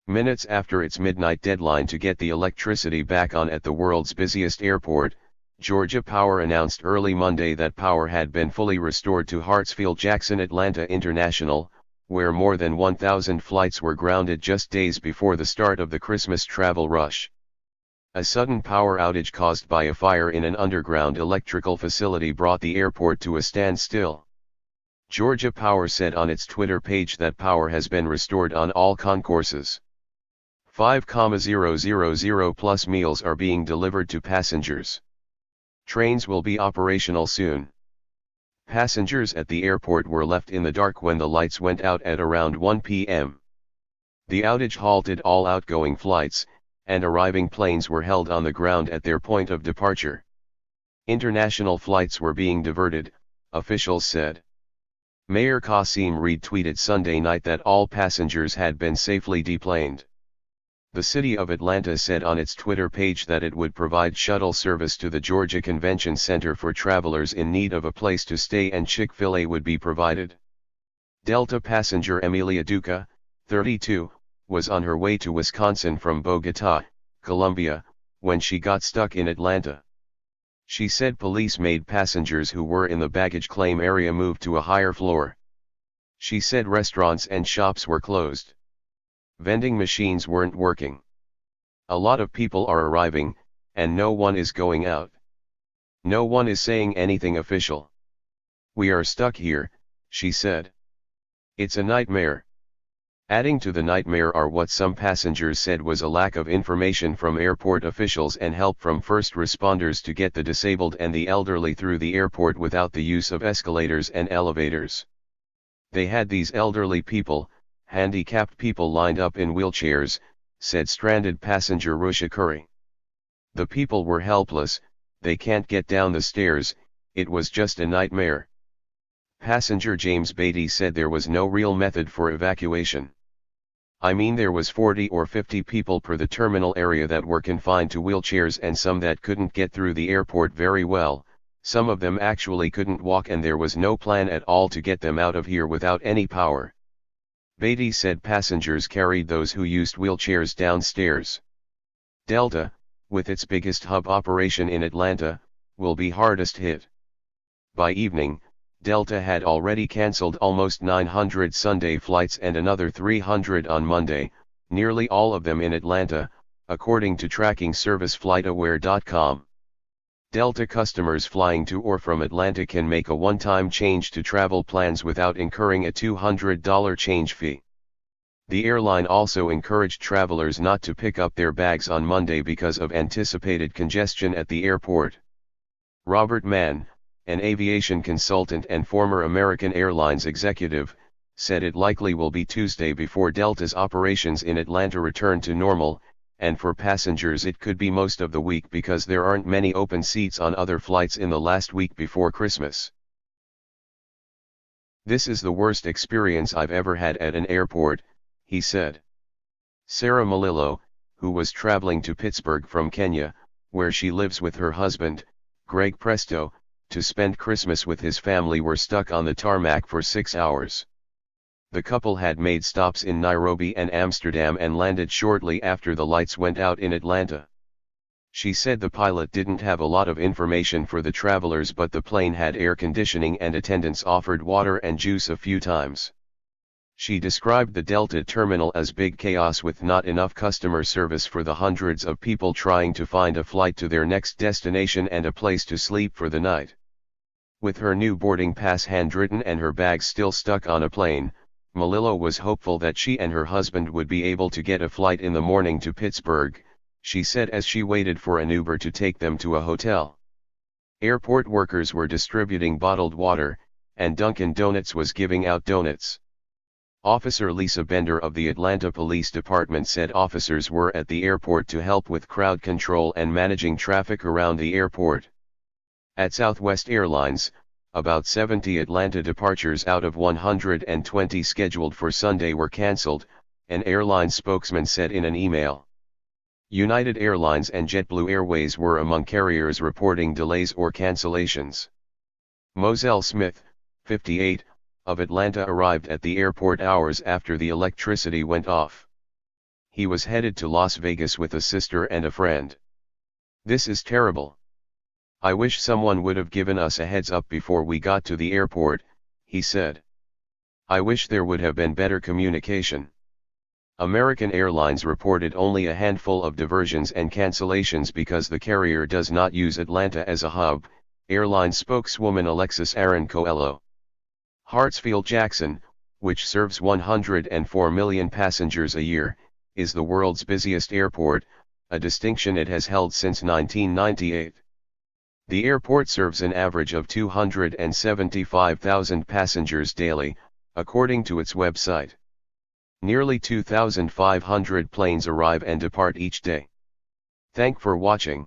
Minutes after its midnight deadline to get the electricity back on at the world's busiest airport, Georgia Power announced early Monday that power had been fully restored to Hartsfield-Jackson Atlanta International, where more than 1,000 flights were grounded just days before the start of the Christmas travel rush. A sudden power outage caused by a fire in an underground electrical facility brought the airport to a standstill. Georgia Power said on its Twitter page that power has been restored on all concourses. 5,000 plus meals are being delivered to passengers. Trains will be operational soon. Passengers at the airport were left in the dark when the lights went out at around 1 p.m. The outage halted all outgoing flights, and arriving planes were held on the ground at their point of departure. International flights were being diverted, officials said. Mayor Qasim Reed tweeted Sunday night that all passengers had been safely deplaned. The city of Atlanta said on its Twitter page that it would provide shuttle service to the Georgia Convention Center for travelers in need of a place to stay, and Chick-fil-A would be provided. Delta passenger Emilia Duca, 32, was on her way to Wisconsin from Bogota, Colombia, when she got stuck in Atlanta. She said police made passengers who were in the baggage claim area move to a higher floor. She said restaurants and shops were closed. Vending machines weren't working. A lot of people are arriving, and no one is going out. No one is saying anything official. We are stuck here, she said. It's a nightmare. Adding to the nightmare are what some passengers said was a lack of information from airport officials and help from first responders to get the disabled and the elderly through the airport without the use of escalators and elevators. They had these elderly people, handicapped people lined up in wheelchairs, said stranded passenger Rusha Curry. The people were helpless, they can't get down the stairs, it was just a nightmare. Passenger James Beatty said there was no real method for evacuation. I mean, there was 40 or 50 people per the terminal area that were confined to wheelchairs and some that couldn't get through the airport very well, some of them actually couldn't walk, and there was no plan at all to get them out of here without any power. Beatty said passengers carried those who used wheelchairs downstairs. Delta, with its biggest hub operation in Atlanta, will be hardest hit. By evening, Delta had already cancelled almost 900 Sunday flights and another 300 on Monday, nearly all of them in Atlanta, according to tracking service FlightAware.com. Delta customers flying to or from Atlanta can make a one-time change to travel plans without incurring a $200 change fee. The airline also encouraged travelers not to pick up their bags on Monday because of anticipated congestion at the airport. Robert Mann, an aviation consultant and former American Airlines executive, said it likely will be Tuesday before Delta's operations in Atlanta return to normal, and for passengers it could be most of the week because there aren't many open seats on other flights in the last week before Christmas. This is the worst experience I've ever had at an airport, he said. Sarah Malillo, who was traveling to Pittsburgh from Kenya, where she lives with her husband, Greg Presto, to spend Christmas with his family, were stuck on the tarmac for 6 hours. The couple had made stops in Nairobi and Amsterdam and landed shortly after the lights went out in Atlanta. She said the pilot didn't have a lot of information for the travelers, but the plane had air conditioning and attendants offered water and juice a few times. She described the Delta terminal as big chaos with not enough customer service for the hundreds of people trying to find a flight to their next destination and a place to sleep for the night. With her new boarding pass handwritten and her bags still stuck on a plane, Malillo was hopeful that she and her husband would be able to get a flight in the morning to Pittsburgh, she said as she waited for an Uber to take them to a hotel. Airport workers were distributing bottled water, and Dunkin' Donuts was giving out donuts. Officer Lisa Bender of the Atlanta Police Department said officers were at the airport to help with crowd control and managing traffic around the airport. At Southwest Airlines, about 70 Atlanta departures out of 120 scheduled for Sunday were canceled, an airline spokesman said in an email. United Airlines and JetBlue Airways were among carriers reporting delays or cancellations. Moselle Smith, 58, of Atlanta arrived at the airport hours after the electricity went off. he was headed to Las Vegas with a sister and a friend. This is terrible. I wish someone would have given us a heads up before we got to the airport, he said. I wish there would have been better communication. American Airlines reported only a handful of diversions and cancellations because the carrier does not use Atlanta as a hub, airline spokeswoman Alexis Aaron Coelho. Hartsfield-Jackson, which serves 104 million passengers a year, is the world's busiest airport, a distinction it has held since 1998. The airport serves an average of 275,000 passengers daily, according to its website. Nearly 2,500 planes arrive and depart each day. Thank for watching.